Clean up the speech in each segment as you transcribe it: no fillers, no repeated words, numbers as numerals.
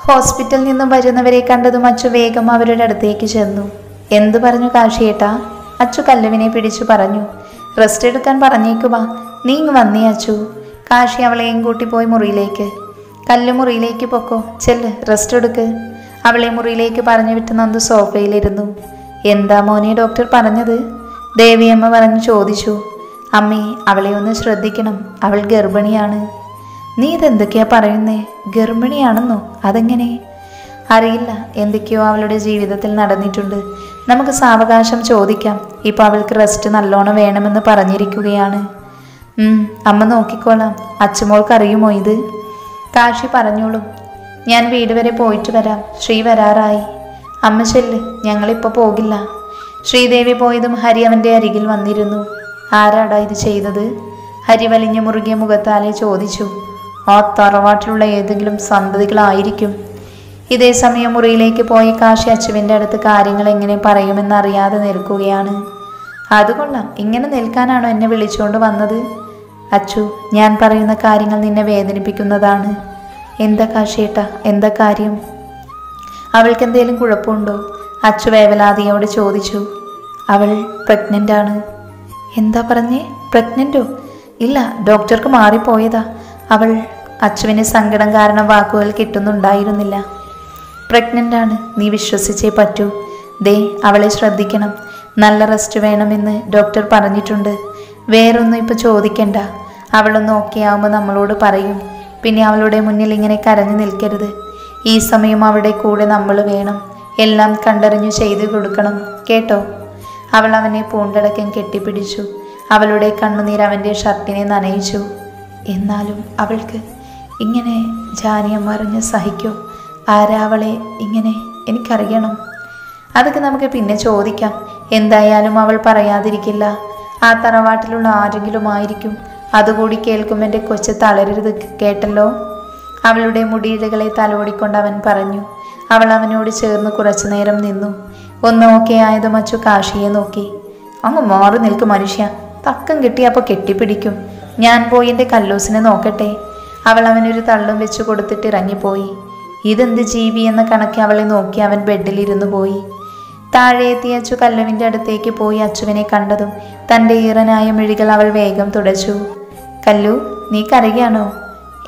ഹോസ്പിറ്റലിൽ നിന്നും വരുന്നവരെ കണ്ടതും അച്ചു വേഗം അവരുടെ അടുത്തേക്ക് ചെന്നു. എന്തു പറഞ്ഞു കാശിയേട്ടാ? അച്ചു കല്ലുവിനെ പിടിച്ചു പറഞ്ഞു. റെസ്റ്റ് എടുക്കാൻ പറഞ്ഞേക്കുവാ, നീ ഇങ്ങ് വന്നേ അച്ചു. കാശി അവളെയും കൂട്ടി പോയി മുറിയിലേക്ക്. കല്ല് മുറിയിലേക്ക് പൊക്കോ, ചെല്ല് റെസ്റ്റ് എടുക്ക്. അവളെ മുറിയിലേക്ക് പറഞ്ഞു വിട്ട് നന്ദു സോഫയിലിരുന്നു. എന്താ മോനെ ഡോക്ടർ പറഞ്ഞത്? ദേവിയമ്മ പറഞ്ഞു ചോദിച്ചു. അമ്മേ, അവളെ ഒന്ന് ശ്രദ്ധിക്കണം, അവൾ ഗർഭിണിയാണ്. നീ ഇതെന്തൊക്കെയാ പറയുന്നേ? ഗർഭിണിയാണെന്നോ? അതെങ്ങനെ? അറിയില്ല, എന്തൊക്കെയോ അവളുടെ ജീവിതത്തിൽ നടന്നിട്ടുണ്ട്. നമുക്ക് സാവകാശം ചോദിക്കാം. ഇപ്പോൾ അവൾക്ക് റെസ്റ്റ് നല്ലോണം വേണമെന്ന് പറഞ്ഞിരിക്കുകയാണ്. അമ്മ നോക്കിക്കോളാം. അച്ചുമോൾക്കറിയുമോ ഇത്? കാശി പറഞ്ഞോളൂ. ഞാൻ വീട് വരെ പോയിട്ട് വരാം. ശ്രീ വരാറായി. അമ്മ ചെല്ല്, ഞങ്ങളിപ്പോൾ പോകില്ല. ശ്രീദേവി പോയതും ഹരി അവൻ്റെ അരികിൽ വന്നിരുന്നു. ആരാടാ ഇത് ചെയ്തത്? ഹരി വലിഞ്ഞ മുറുകിയ മുഖത്താലെ ചോദിച്ചു. ആ തറവാട്ടിലുള്ള ഏതെങ്കിലും സന്തതികളായിരിക്കും. ഇതേ സമയം മുറിയിലേക്ക് പോയി കാശി അച്ചുവിൻ്റെ അടുത്ത് കാര്യങ്ങൾ എങ്ങനെ പറയുമെന്നറിയാതെ നിൽക്കുകയാണ്. അതുകൊള്ളാം, ഇങ്ങനെ നിൽക്കാനാണോ എന്നെ വിളിച്ചുകൊണ്ട് വന്നത്? അച്ചു, ഞാൻ പറയുന്ന കാര്യങ്ങൾ നിന്നെ വേദനിപ്പിക്കുന്നതാണ്. എന്താ കാശിയേട്ടാ, എന്താ കാര്യം? അവൾക്ക് എന്തെങ്കിലും കുഴപ്പമുണ്ടോ? അച്ചു വേവലാതിയോട് ചോദിച്ചു. അവൾ പ്രഗ്നൻ്റ് ആണ്. എന്താ പറഞ്ഞേ? പ്രഗ്നൻ്റോ? ഇല്ല, ഡോക്ടർക്ക് മാറിപ്പോയതാ. അവൾ അച്ചുവിന് സങ്കടം കാരണം വാക്കുകൾ കിട്ടുന്നുണ്ടായിരുന്നില്ല. പ്രഗ്നൻ്റ് ആണ്, നീ വിശ്വസിച്ചേ പറ്റൂ. ദേ, അവളെ ശ്രദ്ധിക്കണം. നല്ല റെസ്റ്റ് വേണമെന്ന് ഡോക്ടർ പറഞ്ഞിട്ടുണ്ട്. വേറൊന്നും ഇപ്പോൾ ചോദിക്കണ്ട. അവളൊന്ന് ഓക്കെ ആവുമ്പോൾ നമ്മളോട് പറയും. പിന്നെ അവളുടെ മുന്നിൽ ഇങ്ങനെ കരഞ്ഞു നിൽക്കരുത്. ഈ സമയം അവളുടെ കൂടെ നമ്മൾ വേണം. എല്ലാം കണ്ടറിഞ്ഞു ചെയ്തു കൊടുക്കണം, കേട്ടോ? അവൾ അവനെ പൂണ്ടടക്കം കെട്ടിപ്പിടിച്ചു. അവളുടെ കണ്ണുനീർ അവൻ്റെ ഷർട്ടിനെ നനയിച്ചു. എന്നാലും അവൾക്ക് ഇങ്ങനെ ജാനിയം അറിഞ്ഞ് സഹിക്കോ? ആരാ അവളെ ഇങ്ങനെ? എനിക്കറിയണം. അതൊക്കെ നമുക്ക് പിന്നെ ചോദിക്കാം. എന്തായാലും അവൾ പറയാതിരിക്കില്ല. ആ തറവാട്ടിലുള്ള ആരെങ്കിലും ആയിരിക്കും. അതുകൂടി കേൾക്കും. എൻ്റെ കൊച്ച് തളരരുത്, കേട്ടല്ലോ? അവളുടെ മുടിയിഴകളെ തലോടിക്കൊണ്ട് അവൻ പറഞ്ഞു. അവൾ അവനോട് ചേർന്ന് കുറച്ചു നേരം നിന്നു. ഒന്ന് ഓക്കെ ആയതും അച്ചു കാശിയെ നോക്കി. അങ്ങ് മാറി നിൽക്കും മനുഷ്യ. തക്കം കിട്ടിയപ്പോൾ കെട്ടിപ്പിടിക്കും. ഞാൻ പോയി എൻ്റെ കല്ലൂസിനെ നോക്കട്ടെ. അവൾ അവനൊരു തള്ളും വെച്ച് കൊടുത്തിട്ട് ഇറങ്ങിപ്പോയി. ഇതെന്ത് ജീവി എന്ന കണക്കെ അവളെ നോക്കി അവൻ ബെഡിലിരുന്നു പോയി. താഴെ എത്തി അച്ചു കല്ലുവിൻ്റെ അടുത്തേക്ക് പോയി. അച്ചുവിനെ കണ്ടതും തൻ്റെ ഈറനായ മിഴികൾ അവൾ വേഗം തുടച്ചു. കല്ലു, നീ കരയാണോ?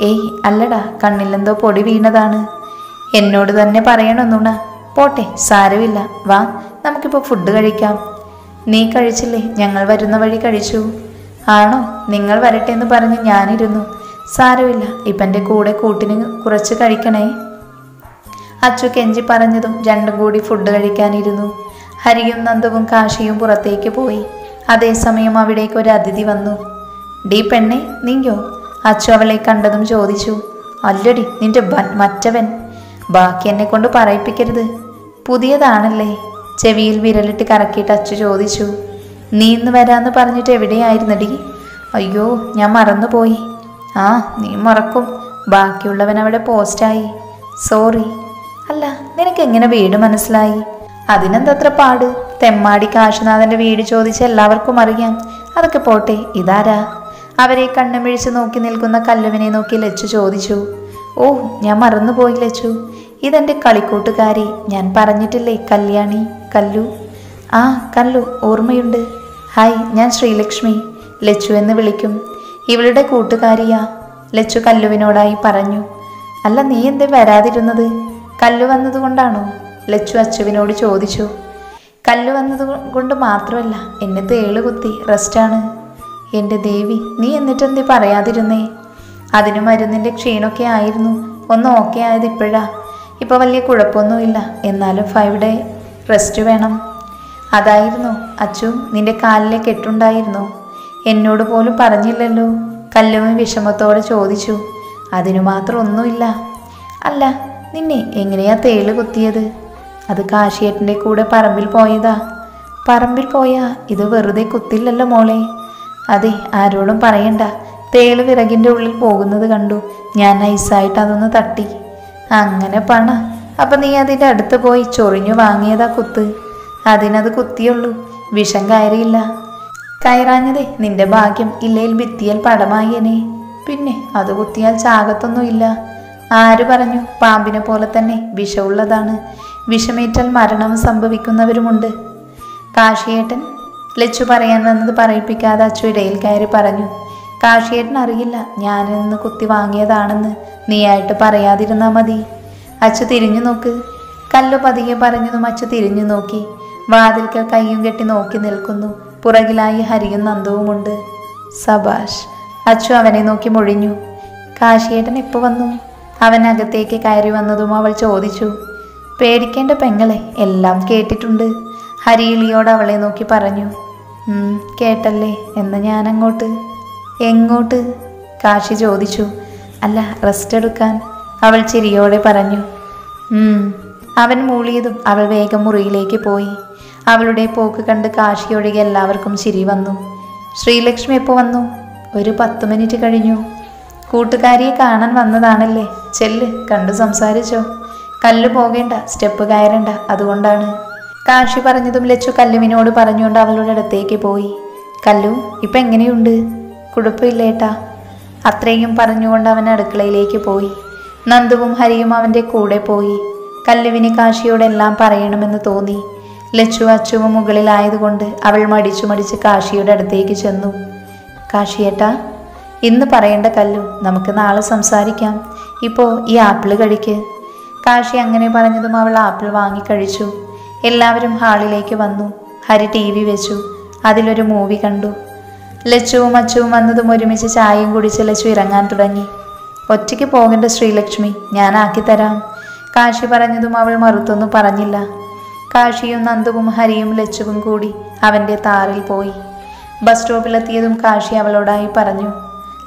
ഏയ് അല്ലടാ, കണ്ണിലെന്തോ പൊടി വീണതാണ്. എന്നോട് തന്നെ പറയണമെന്നുണ. പോട്ടെ, സാരമില്ല. വാ, നമുക്കിപ്പോൾ ഫുഡ് കഴിക്കാം. നീ കഴിച്ചില്ലേ? ഞങ്ങൾ വരുന്ന വഴി കഴിച്ചു. ആണോ? നിങ്ങൾ വരട്ടെ എന്ന് പറഞ്ഞ് ഞാനിരുന്നു. സാരമില്ല, ഇപ്പം എൻ്റെ കൂടെ കൂട്ടിന് കുറച്ച് കഴിക്കണേ. അച്ചു കെഞ്ചി പറഞ്ഞതും രണ്ടും കൂടി ഫുഡ് കഴിക്കാനിരുന്നു. ഹരിയും നന്ദുവും കാശിയും പുറത്തേക്ക് പോയി. അതേസമയം അവിടേക്ക് ഒരു അതിഥി വന്നു. ഡീ പെണ്ണെ, നീയോ? അച്ചു അവളെ കണ്ടതും ചോദിച്ചു. അല്ലടി, നിന്റെ മറ്റവൻ. ബാക്കി എന്നെ കൊണ്ട് പറയിപ്പിക്കരുത്. പുതിയതാണല്ലേ? ചെവിയിൽ വിരലിട്ട് കറക്കിയിട്ട് അച്ചു ചോദിച്ചു. നീ ഇന്ന് വരാമെന്ന് പറഞ്ഞിട്ട് എവിടെയായിരുന്നടി? അയ്യോ, ഞാൻ മറന്നുപോയി. ആ, നീ മറക്കും. ബാക്കിയുള്ളവൻ അവിടെ പോസ്റ്റായി. സോറി. അല്ല, നിനക്ക് എങ്ങനെ വീട് മനസ്സിലായി? അതിനെന്തത്ര പാട്? തെമ്മാടി കാശിനാഥൻ്റെ വീട് ചോദിച്ച് എല്ലാവർക്കും അറിയാം. അതൊക്കെ പോട്ടെ, ഇതാരാ? അവരെ കണ്ണുമിഴിച്ച് നോക്കി നിൽക്കുന്ന കല്ലുവിനെ നോക്കി ലച്ചു ചോദിച്ചു. ഓ, ഞാൻ മറന്നുപോയി ലച്ചു. ഇതെൻ്റെ കളിക്കൂട്ടുകാരി. ഞാൻ പറഞ്ഞിട്ടില്ലേ, കല്യാണി. കല്ലു. ആ, കല്ലു, ഓർമ്മയുണ്ട്. ഹായ്, ഞാൻ ശ്രീലക്ഷ്മി. ലച്ചു എന്ന് വിളിക്കും. ഇവളുടെ കൂട്ടുകാരിയാ. ലച്ചു കല്ലുവിനോടായി പറഞ്ഞു. അല്ല, നീ എന്തേ വരാതിരുന്നത്? കല്ലു വന്നതുകൊണ്ടാണോ? ലച്ചു അച്ചുവിനോട് ചോദിച്ചു. കല്ലു വന്നത് കൊണ്ട് മാത്രമല്ല, എന്നെ തേള് കുത്തി. റെസ്റ്റാണ്. എൻ്റെ ദേവി, നീ എന്നിട്ടെന്തേ പറയാതിരുന്നേ? അതിന് മരുന്നിൻ്റെ ക്ഷീണമൊക്കെ ആയിരുന്നു. ഒന്ന് ഓക്കെ ആയത് ഇപ്പോഴാ. ഇപ്പോൾ വലിയ കുഴപ്പമൊന്നുമില്ല. എന്നാലും 5 ഡേ റെസ്റ്റ് വേണം. അതായിരുന്നു. അച്ചു, നിന്റെ കാലിലെ കെട്ടുണ്ടായിരുന്നോ? എന്നോട് പോലും പറഞ്ഞില്ലല്ലോ. കല്ലുവും വിഷമത്തോടെ ചോദിച്ചു. അതിനു മാത്രം ഒന്നുമില്ല. അല്ല, നിന്നെ എങ്ങനെയാ തേള് കുത്തിയത്? അത് കാശിയേട്ടൻ്റെ കൂടെ പറമ്പിൽ പോയതാ. പറമ്പിൽ പോയാ ഇത് വെറുതെ കുത്തില്ലല്ലോ മോളെ. അതെ, ആരോടും പറയണ്ട. തേള് വിറകിൻ്റെ ഉള്ളിൽ പോകുന്നത് കണ്ടു. ഞാൻ നൈസായിട്ട് അതൊന്ന് തട്ടി. അങ്ങനെ പണ. അപ്പം നീ അതിൻ്റെ അടുത്ത് പോയി ചൊറിഞ്ഞു വാങ്ങിയതാ കുത്ത്. അതിനത് കുത്തിയുള്ളൂ, വിഷം കയറിയില്ല. കയറാഞ്ഞതേ നിന്റെ ഭാഗ്യം. ഇല്ലയിൽ ഭിത്തിയാൽ പടമായേനെ. പിന്നെ അത് കുത്തിയാൽ ചാകത്തൊന്നുമില്ല. ആര് പറഞ്ഞു? പാമ്പിനെ പോലെ തന്നെ വിഷമുള്ളതാണ്. വിഷമേറ്റാൽ മരണം സംഭവിക്കുന്നവരുമുണ്ട്. കാശിയേട്ടൻ ലച്ചു പറയാൻ വന്നത് പറയിപ്പിക്കാതെ അച്ചു ഇടയിൽ കയറി പറഞ്ഞു. കാശിയേട്ടൻ അറിയില്ല ഞാനിന്ന് കുത്തി വാങ്ങിയതാണെന്ന്. നീയായിട്ട് പറയാതിരുന്നാ മതി. അച്ചു തിരിഞ്ഞു നോക്ക്. കല്ലു പതിയെ പറഞ്ഞതും അച്ചു തിരിഞ്ഞു നോക്കി. വാതിൽക്കൽ കയ്യും കെട്ടി നോക്കി നിൽക്കുന്നു. പുറകിലായി ഹരിയും നന്ദവുമുണ്ട്. സബാഷ്. അച്ചു അവനെ നോക്കി മൊഴിഞ്ഞു. കാശിയേട്ടൻ എപ്പോൾ വന്നു? അവൻ അകത്തേക്ക് കയറി വന്നതും അവൾ ചോദിച്ചു. പേടിക്കേണ്ട പെങ്ങളെ, എല്ലാം കേട്ടിട്ടുണ്ട്. ഹരിയിലിയോട് അവളെ നോക്കി പറഞ്ഞു. കേട്ടല്ലേ, എന്ന് ഞാനങ്ങോട്ട്. എങ്ങോട്ട്? കാശി ചോദിച്ചു. അല്ല, റെസ്റ്റ് എടുക്കാൻ, അവൾ ചിരിയോടെ പറഞ്ഞു. അവൻ മൂളിയതും അവൾ വേഗം മുറിയിലേക്ക് പോയി. അവളുടെ പോക്ക് കണ്ട് കാശിയൊഴികെ എല്ലാവർക്കും ചിരി വന്നു. ശ്രീലക്ഷ്മി എപ്പോൾ വന്നു? ഒരു 10 മിനിറ്റ് കഴിഞ്ഞു. കൂട്ടുകാരിയെ കാണാൻ വന്നതാണല്ലേ? ചെല്ല്, കണ്ടു സംസാരിച്ചോ. കല്ലു പോകേണ്ട, സ്റ്റെപ്പ് കയറണ്ട, അതുകൊണ്ടാണ്. കാശി പറഞ്ഞതും ലച്ചു കല്ലുവിനോട് പറഞ്ഞുകൊണ്ട് അവളുടെ അടുത്തേക്ക് പോയി. കല്ലു, ഇപ്പം എങ്ങനെയുണ്ട്? കുഴപ്പമില്ലേട്ടാ. അത്രയും പറഞ്ഞുകൊണ്ട് അവൻ അടുക്കളയിലേക്ക് പോയി. നന്ദുവും ഹരിയും അവൻ്റെ കൂടെ പോയി. കല്ലുവിന് കാശിയോടെല്ലാം പറയണമെന്ന് തോന്നി. ലച്ചു അച്ചുവും മുകളിലായതുകൊണ്ട് അവൾ മടിച്ചു കാശിയുടെ അടുത്തേക്ക് ചെന്നു. കാശിയേട്ടാ, ഇന്ന് പറയേണ്ട കല്ലു, നമുക്ക് നാളെ സംസാരിക്കാം. ഇപ്പോൾ ഈ ആപ്പിൾ കഴിക്ക്. കാശി അങ്ങനെ പറഞ്ഞതും അവൾ ആപ്പിൾ വാങ്ങിക്കഴിച്ചു. എല്ലാവരും ഹാളിലേക്ക് വന്നു. ഹരി TV വെച്ചു. അതിലൊരു മൂവി കണ്ടു. ലച്ചുവും അച്ചുവും വന്നതും ഒരുമിച്ച് ചായയും കുടിച്ച് ലച്ചു ഇറങ്ങാൻ തുടങ്ങി. ഒറ്റയ്ക്ക് പോകേണ്ട ശ്രീലക്ഷ്മി, ഞാൻ ആക്കിത്തരാം. കാശി പറഞ്ഞതും അവൾ മറുത്തൊന്നും പറഞ്ഞില്ല. കാശിയും നന്ദുവും ഹരിയും ലച്ചുവും കൂടി അവൻ്റെ താറിൽ പോയി. ബസ് സ്റ്റോപ്പിലെത്തിയതും കാശി അവളോടായി പറഞ്ഞു.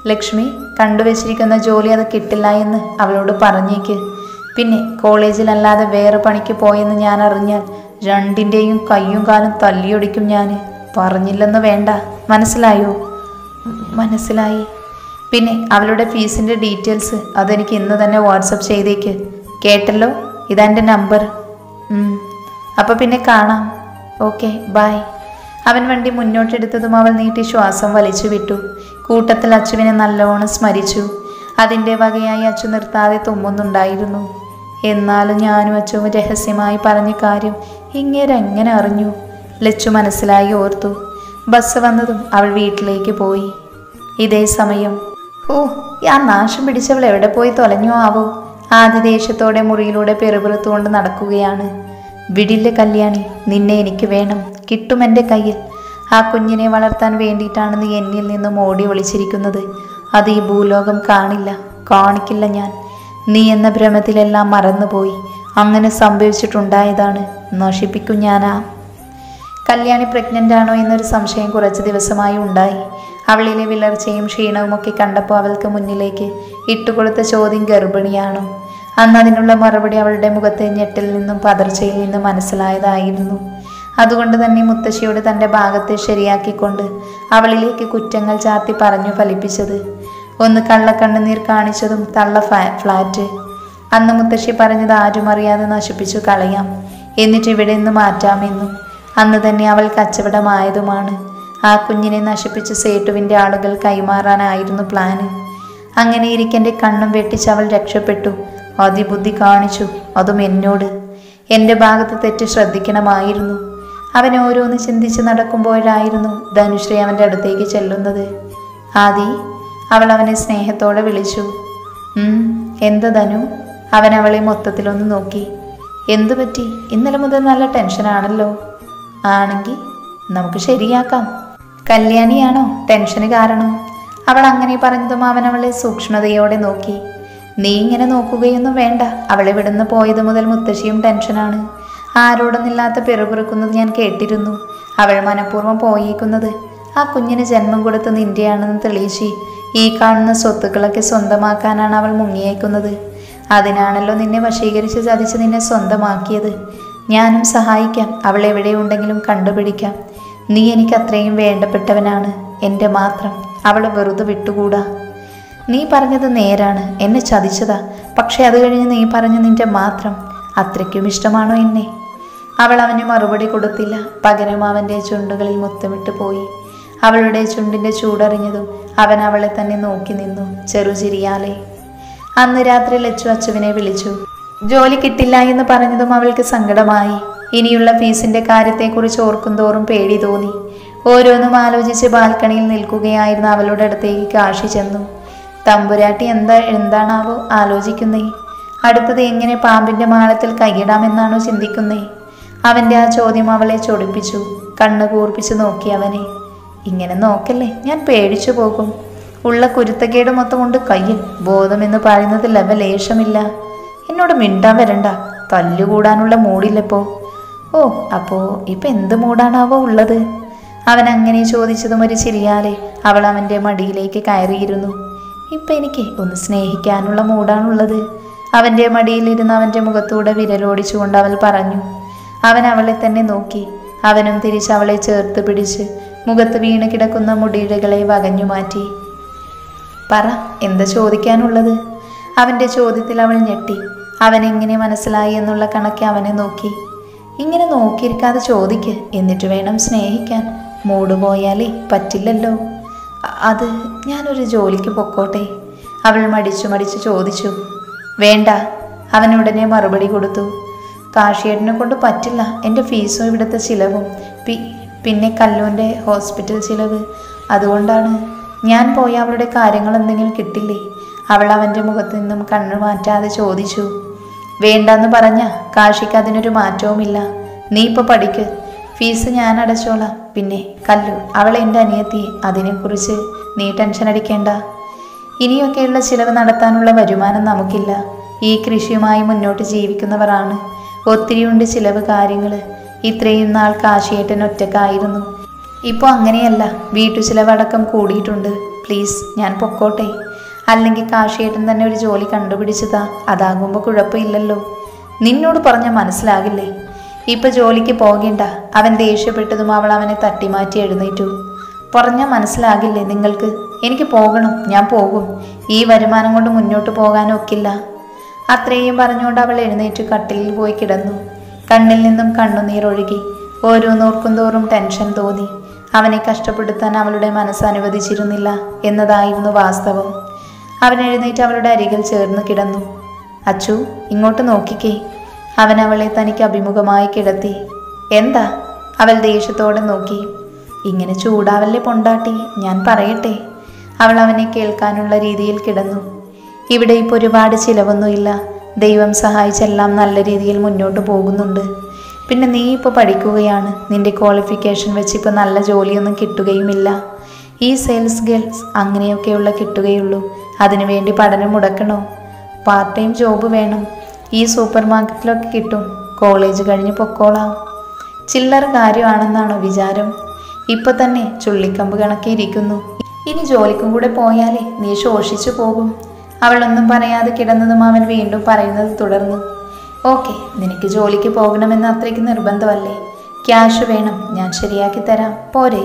ലക്ഷ്മി, കണ്ടുവച്ചിരിക്കുന്ന ജോലി അത് കിട്ടില്ല എന്ന് അവളോട് പറഞ്ഞേക്ക്. പിന്നെ കോളേജിലല്ലാതെ വേറെ പണിക്ക് പോയെന്ന് ഞാൻ അറിഞ്ഞാൽ രണ്ടിൻ്റെയും കയ്യും കാലും തല്ലിയൊടിക്കും ഞാൻ. പറഞ്ഞില്ലെന്ന് വേണ്ട, മനസ്സിലായോ? മനസ്സിലായി. പിന്നെ അവളുടെ ഫീസിൻ്റെ ഡീറ്റെയിൽസ് അതെനിക്ക് ഇന്ന് തന്നെ വാട്സപ്പ് ചെയ്തേക്ക്. കേട്ടല്ലോ? ഇതെൻ്റെ നമ്പർ. അപ്പോൾ പിന്നെ കാണാം. Okay, bye. അവൻ വണ്ടി മുന്നോട്ടെടുത്തതും അവൾ നീട്ടി ശ്വാസം വലിച്ചു വിട്ടു. കൂട്ടത്തിൽ അച്ചുവിനെ നല്ലോണം സ്മരിച്ചു. അതിൻ്റെ വകയായി അച്ചു നിർത്താതെ തുമ്മുന്നുണ്ടായിരുന്നു. എന്നാലും ഞാനും അച്ചുവും രഹസ്യമായി പറഞ്ഞ കാര്യം ഇങ്ങേരെങ്ങനെ അറിഞ്ഞു? ലച്ചു മനസ്സിലായി ഓർത്തു. ബസ് വന്നതും അവൾ വീട്ടിലേക്ക് പോയി. ഇതേ സമയം ആ നാശം പിടിച്ചവൾ എവിടെ പോയി തൊലഞ്ഞോ ആവോ? ആദ്യ ദേഷ്യത്തോടെ മുറിയിലൂടെ പെറുപിറുത്തുകൊണ്ട് നടക്കുകയാണ്. വിടില്ല കല്യാണി, നിന്നെ എനിക്ക് വേണം, കിട്ടും എൻ്റെ കയ്യിൽ. ആ കുഞ്ഞിനെ വളർത്താൻ വേണ്ടിയിട്ടാണ് നീ എന്നിൽ നിന്നും ഓടി ഒളിച്ചിരിക്കുന്നത്. അത് ഈ ഭൂലോകം കാണില്ല, കാണിക്കില്ല ഞാൻ. നീ എന്ന ഭ്രമത്തിലെല്ലാം മറന്നുപോയി. അങ്ങനെ സംഭവിച്ചിട്ടുണ്ടായതാണ്. നശിപ്പിക്കും ഞാനാ. കല്യാണി പ്രഗ്നൻ്റ് ആണോ എന്നൊരു സംശയം കുറച്ച് ദിവസമായി ഉണ്ടായി. അവളിലെ വിളർച്ചയും ക്ഷീണവും ഒക്കെ കണ്ടപ്പോൾ അവൾക്ക് മുന്നിലേക്ക് ഇട്ടുകൊടുത്ത ചോദ്യം ഗർഭിണിയാണോ? അന്ന് അതിനുള്ള മറുപടി അവളുടെ മുഖത്തെ ഞെട്ടിൽ നിന്നും പതർച്ചയിൽ നിന്നും മനസ്സിലായതായിരുന്നു. അതുകൊണ്ട് തന്നെ മുത്തശ്ശിയോട് തൻ്റെ ഭാഗത്തെ ശരിയാക്കിക്കൊണ്ട് അവളിലേക്ക് കുറ്റങ്ങൾ ചാർത്തി പറഞ്ഞു ഫലിപ്പിച്ചത്. ഒന്ന് കള്ളക്കണ്ണുനീർ കാണിച്ചതും തള്ള ഫ്ലാറ്റ്. അന്ന് മുത്തശ്ശി പറഞ്ഞത് ആരും അറിയാതെ നശിപ്പിച്ചു കളയാം, എന്നിട്ട് ഇവിടെ നിന്ന് മാറ്റാമെന്നും. അന്ന് തന്നെ അവൾ കച്ചവടമായതുമാണ്. ആ കുഞ്ഞിനെ നശിപ്പിച്ച് സേട്ടുവിൻ്റെ ആളുകൾ കൈമാറാനായിരുന്നു പ്ലാന്. അങ്ങനെ ഇരിക്കെൻ്റെ കണ്ണും വെട്ടിച്ച് അവൾ രക്ഷപ്പെട്ടു. അതിബുദ്ധി കാണിച്ചു, അതും എന്നോട്. എൻ്റെ ഭാഗത്ത് തെറ്റ് ശ്രദ്ധിക്കണമായിരുന്നു. അവൻ ഓരോന്ന് ചിന്തിച്ച് നടക്കുമ്പോഴായിരുന്നു ധനുശ്രീ അവൻ്റെ അടുത്തേക്ക് ചെല്ലുന്നത്. ആദി, അവൾ അവനെ സ്നേഹത്തോടെ വിളിച്ചു. എന്താ ധനു? അവൻ അവളെ മൊത്തത്തിലൊന്ന് നോക്കി. എന്തു പറ്റി? ഇന്നലെ മുതൽ നല്ല ടെൻഷനാണല്ലോ. ആണെങ്കിൽ നമുക്ക് ശരിയാക്കാം. കല്യാണിയാണോ ടെൻഷന് കാരണം? അവൾ അങ്ങനെ പറഞ്ഞതും അവൻ അവളെ സൂക്ഷ്മതയോടെ നോക്കി. നീ ഇങ്ങനെ നോക്കുകയൊന്നും വേണ്ട. അവളെ വിടുന്ന് പോയത് മുതൽ മുത്തശ്ശിയും ടെൻഷനാണ്. ആരോടൊന്നില്ലാത്ത പിറുപിറുക്കുന്നത് ഞാൻ കേട്ടിരുന്നു. അവൾ മനഃപൂർവ്വം പോയേക്കുന്നത് ആ കുഞ്ഞിന് ജന്മം കൊടുത്ത് നിന്റെയാണെന്ന് തെളിയിച്ച് ഈ കാണുന്ന സ്വത്തുക്കളൊക്കെ സ്വന്തമാക്കാനാണ് അവൾ മുങ്ങിയേക്കുന്നത്. അതിനാണല്ലോ നിന്നെ വശീകരിച്ച് ചതിച്ച് നിന്നെ സ്വന്തമാക്കിയത്. ഞാനും സഹായിക്കാം, അവൾ എവിടെയുണ്ടെങ്കിലും കണ്ടുപിടിക്കാം. നീ എനിക്ക് അത്രയും വേണ്ടപ്പെട്ടവനാണ്, എൻ്റെ മാത്രം. അവളെ വെറുതെ വിട്ടുകൂടാ. നീ പറഞ്ഞത് നേരാണ്, എന്നെ ചതിച്ചതാ. പക്ഷെ അത് കഴിഞ്ഞ് നീ പറഞ്ഞ നിന്റെ മാത്രം, അത്രയ്ക്കും ഇഷ്ടമാണോ എന്നെ? അവൾ അവന് മറുപടി കൊടുത്തില്ല. പകരം അവൻ്റെ ചുണ്ടുകളിൽ മുത്തമിട്ട് പോയി. അവളുടെ ചുണ്ടിൻ്റെ ചൂടറിഞ്ഞതും അവൻ അവളെ തന്നെ നോക്കി നിന്നു, ചെറുചിരിയാലെ. അന്ന് രാത്രി ലച്ചു അച്ചുവിനെ വിളിച്ചു. ജോലി കിട്ടില്ല എന്ന് പറഞ്ഞതും അവൾക്ക് സങ്കടമായി. ഇനിയുള്ള ഫീസിന്റെ കാര്യത്തെക്കുറിച്ച് ഓർക്കുന്തോറും പേടി തോന്നി. ഓരോന്നും ആലോചിച്ച് ബാൽക്കണിയിൽ നിൽക്കുകയായിരുന്ന അവളുടെ അടുത്തേക്ക് കാശി ചെന്നു. തമ്പുരാട്ടി എന്താണാവോ ആലോചിക്കുന്നേ? അടുത്തത് എങ്ങനെ പാമ്പിന്റെ മാളത്തിൽ കൈയിടാമെന്നാണോ ചിന്തിക്കുന്നേ? അവന്റെ ആ ചോദ്യം അവളെ ചൊടിപ്പിച്ചു. കണ്ണ് കൂർപ്പിച്ച് നോക്കി അവനെ. ഇങ്ങനെ നോക്കല്ലേ, ഞാൻ പേടിച്ചു പോകും. ഉള്ള കുരുത്തക്കേട് മൊത്തം കൊണ്ട് കയ്യിൽ ബോധമെന്ന് പറയുന്നത് ലവലേശമില്ല. എന്നോട് മിണ്ടാൻ വരണ്ട. തല്ലുകൂടാനുള്ള മൂടില്ലപ്പോ. ഓ, അപ്പോ ഇപ്പൊ എന്ത് മൂടാണാവോ ഉള്ളത്? അവൻ അങ്ങനെ ചോദിച്ചതും ഒരു ചിരിയാലെ അവൾ അവന്റെ മടിയിലേക്ക് കയറിയിരുന്നു. ഇപ്പൊ എനിക്ക് ഒന്ന് സ്നേഹിക്കാനുള്ള മൂടാണുള്ളത്. അവന്റെ മടിയിലിരുന്ന് അവന്റെ മുഖത്തൂടെ വിരലോടിച്ചുകൊണ്ട് അവൾ പറഞ്ഞു. അവൻ അവളെ തന്നെ നോക്കി. അവനും തിരിച്ച് അവളെ ചേർത്ത് പിടിച്ച് മുഖത്ത് വീണ് കിടക്കുന്ന മുടിയിഴകളെ വകഞ്ഞു മാറ്റി. പറ, എന്താ ചോദിക്കാനുള്ളത്? അവന്റെ ചോദ്യത്തിൽ അവൾ ഞെട്ടി. അവനെങ്ങനെ മനസ്സിലായി എന്നുള്ള കണക്കെ അവനെ നോക്കി. ഇങ്ങനെ നോക്കിയിരിക്കാതെ ചോദിക്ക്, എന്നിട്ട് വേണം സ്നേഹിക്കാൻ. മൂട് പോയാലേ പറ്റില്ലല്ലോ. അത് ഞാനൊരു ജോലിക്ക് പൊക്കോട്ടെ? അവൾ മടിച്ചു ചോദിച്ചു. വേണ്ട, അവനുടനെ മറുപടി കൊടുത്തു. കാശിയേട്ടനെ കൊണ്ട് പറ്റില്ല. എൻ്റെ ഫീസും ഇവിടുത്തെ ചിലവും പിന്നെ കല്ലുവിൻ്റെ ഹോസ്പിറ്റൽ ചിലവ്. അതുകൊണ്ടാണ്. ഞാൻ പോയി അവളുടെ കാര്യങ്ങൾ എന്തെങ്കിലും കിട്ടില്ലേ? അവൾ അവൻ്റെ മുഖത്ത് നിന്നും കണ്ണു മാറ്റാതെ ചോദിച്ചു. വേണ്ടെന്ന് പറഞ്ഞ കാശിക്ക് അതിനൊരു മാറ്റവുമില്ല. നീ ഇപ്പോൾ പഠിക്ക്, ഫീസ് ഞാൻ അടച്ചോളാം. പിന്നെ കല്ലു, അവൾ എൻ്റെ അനിയത്തി. അതിനെക്കുറിച്ച് നീ ടെൻഷൻ അടിക്കേണ്ട. ഇനിയൊക്കെയുള്ള ചിലവ് നടത്താനുള്ള വരുമാനം നമുക്കില്ല. ഈ കൃഷിയുമായി മുന്നോട്ട് ജീവിക്കുന്നവരാണ്. ഒത്തിരിയുണ്ട് ചിലവ് കാര്യങ്ങൾ. ഇത്രയും നാൾ കാശിയേട്ടൻ ഒറ്റക്കായിരുന്നു. ഇപ്പോൾ അങ്ങനെയല്ല, വീട്ടു ചിലവടക്കം കൂടിയിട്ടുണ്ട്. പ്ലീസ്, ഞാൻ പൊക്കോട്ടെ. അല്ലെങ്കിൽ കാശിയേട്ടൻ തന്നെ ഒരു ജോലി കണ്ടുപിടിച്ചതാ. അതാകുമ്പോൾ കുഴപ്പമില്ലല്ലോ. നിന്നോട് പറഞ്ഞ മനസ്സിലാകില്ലേ? ഇപ്പം ജോലിക്ക് പോകേണ്ട. അവൻ ദേഷ്യപ്പെട്ടതും അവൾ അവനെ തട്ടിമാറ്റി എഴുന്നേറ്റു. പറഞ്ഞാൽ മനസ്സിലാകില്ലേ നിങ്ങൾക്ക്? എനിക്ക് പോകണം, ഞാൻ പോകും. ഈ വരുമാനം കൊണ്ട് മുന്നോട്ട് പോകാനൊക്കില്ല. അത്രയും പറഞ്ഞുകൊണ്ട് അവൾ എഴുന്നേറ്റ് കട്ടിലിൽ പോയി കിടന്നു. കണ്ണിൽ നിന്നും കണ്ണുനീരൊഴുകി. ഓരോന്നോർക്കും തോറും ടെൻഷൻ തോന്നി. അവനെ കഷ്ടപ്പെടുത്താൻ അവളുടെ മനസ്സ് അനുവദിച്ചിരുന്നില്ല എന്നതായിരുന്നു വാസ്തവം. അവൻ എഴുന്നേറ്റ് അവളുടെ അരികിൽ ചേർന്ന് കിടന്നു. അച്ചു, ഇങ്ങോട്ട് നോക്കിക്കേ. അവൻ അവളെ തനിക്ക് അഭിമുഖമായി കിടത്തി. എന്താ? അവൾ ദേഷ്യത്തോടെ നോക്കി. ഇങ്ങനെ ചൂടാവല്ലേ പൊണ്ടാട്ടി, ഞാൻ പറയട്ടെ. അവൾ അവനെ കേൾക്കാനുള്ള രീതിയിൽ കിടന്നു. ഇവിടെ ഇപ്പോൾ ഒരുപാട് ചിലവൊന്നുമില്ല. ദൈവം സഹായിച്ചെല്ലാം നല്ല രീതിയിൽ മുന്നോട്ട് പോകുന്നുണ്ട്. പിന്നെ നീ ഇപ്പോൾ പഠിക്കുകയാണ്. നിന്റെ ക്വാളിഫിക്കേഷൻ വെച്ച് ഇപ്പോൾ നല്ല ജോലിയൊന്നും കിട്ടുകയുമില്ല. ഈ സെയിൽസ് ഗേൾസ് അങ്ങനെയൊക്കെയുള്ള കിട്ടുകയുള്ളൂ. അതിനുവേണ്ടി പഠനം മുടക്കണോ? പാർട്ട് ടൈം ജോബ് വേണം. ഈ സൂപ്പർ മാർക്കറ്റിലൊക്കെ കിട്ടും. കോളേജ് കഴിഞ്ഞ് പൊക്കോളാം. ചില്ലറ കാര്യമാണെന്നാണോ വിചാരം? ഇപ്പൊ തന്നെ ചുള്ളിക്കമ്പ് കണക്കിയിരിക്കുന്നു. ഇനി ജോലിക്കും കൂടെ പോയാലേ നീ ശോഷിച്ചു പോകും. അവളൊന്നും പറയാതെ കിടന്നതും അവൻ വീണ്ടും പറയുന്നത് തുടർന്നു. ഓക്കെ, നിനക്ക് ജോലിക്ക് പോകണമെന്ന് അത്രയ്ക്ക് നിർബന്ധമല്ലേ? ക്യാഷ് വേണം, ഞാൻ ശരിയാക്കി തരാം, പോരെ?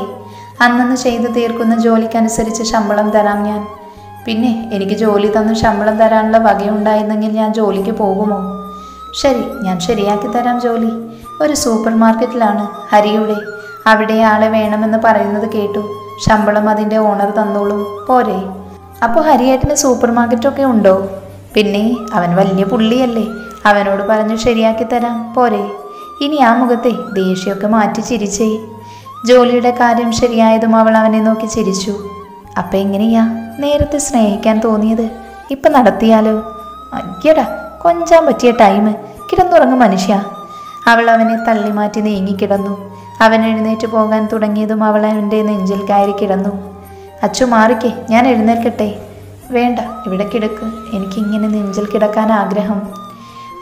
അന്നന്ന് ചെയ്തു തീർക്കുന്ന ജോലിക്കനുസരിച്ച് ശമ്പളം തരാം ഞാൻ. പിന്നെ എനിക്ക് ജോലി തന്ന് ശമ്പളം തരാനുള്ള വകയുണ്ടായിരുന്നെങ്കിൽ ഞാൻ ജോലിക്ക് പോകുമോ? ശരി, ഞാൻ ശരിയാക്കി തരാം ജോലി. ഒരു സൂപ്പർ മാർക്കറ്റിലാണ്, ഹരിയുടെ. അവിടെ ആളെ വേണമെന്ന് പറയുന്നത് കേട്ടു. ശമ്പളം അതിൻ്റെ ഓണർ തന്നോളും, പോരെ? അപ്പോൾ ഹരിയേട്ടന് സൂപ്പർ മാർക്കറ്റൊക്കെ ഉണ്ടോ? പിന്നെ അവൻ വലിയ പുള്ളിയല്ലേ, അവനോട് പറഞ്ഞു ശരിയാക്കി തരാം, പോരെ? ഇനി ആ മുഖത്തെ ദേഷ്യമൊക്കെ മാറ്റി ചിരിച്ചേ. ജോലിയുടെ കാര്യം ശരിയായതും അവൾ അവനെ നോക്കി ചിരിച്ചു. അപ്പം എങ്ങനെയാ നേരത്തെ സ്നേഹിക്കാൻ തോന്നിയത്? ഇപ്പം നടത്തിയാലോ? അയ്യടാ, കൊഞ്ചാൻ പറ്റിയ ടൈം. കിടന്നുറങ്ങും മനുഷ്യ. അവൾ അവനെ തള്ളി മാറ്റി നീങ്ങിക്കിടന്നു. അവൻ എഴുന്നേറ്റ് പോകാൻ തുടങ്ങിയതും അവൾ അവൻ്റെ നെഞ്ചിൽ കയറി കിടന്നു. അച്ചു, മാറിക്കേ, ഞാൻ എഴുന്നേൽക്കട്ടെ? വേണ്ട, ഇവിടെ കിടക്ക്. എനിക്കിങ്ങനെ നെഞ്ചിൽ കിടക്കാൻ ആഗ്രഹം.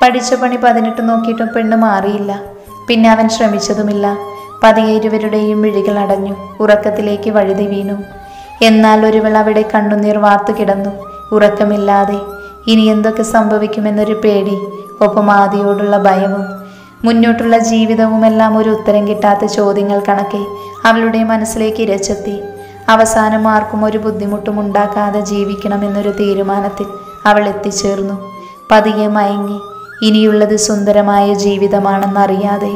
പഠിച്ച പണി 18 നോക്കിയിട്ടും പെണ്ണ് മാറിയില്ല. പിന്നെ അവൻ ശ്രമിച്ചതുമില്ല. പതിയെ ഇരുവരുടെയും വിഴികൾ അടഞ്ഞു. ഉറക്കത്തിലേക്ക് വഴുതി വീണു. എന്നാൽ ഒരുവൾ അവിടെ കണ്ണുനീർ വാർത്തു കിടന്നു, ഉറക്കമില്ലാതെ. ഇനി എന്തൊക്കെ സംഭവിക്കുമെന്നൊരു പേടി, ഒപ്പം ആദിയോടുള്ള ഭയവും. മുന്നോട്ടുള്ള ജീവിതവുമെല്ലാം ഒരു ഉത്തരം കിട്ടാത്ത ചോദ്യങ്ങൾ കണക്കെ അവളുടെ മനസ്സിലേക്ക് ഇരച്ചെത്തി. അവസാനം ആർക്കും ഒരു ബുദ്ധിമുട്ടും ഉണ്ടാക്കാതെ ജീവിക്കണമെന്നൊരു തീരുമാനത്തിൽ അവൾ എത്തിച്ചേർന്നു. പതിയെ മയങ്ങി. ഇനിയുള്ളത് സുന്ദരമായ ജീവിതമാണെന്നറിയാതെ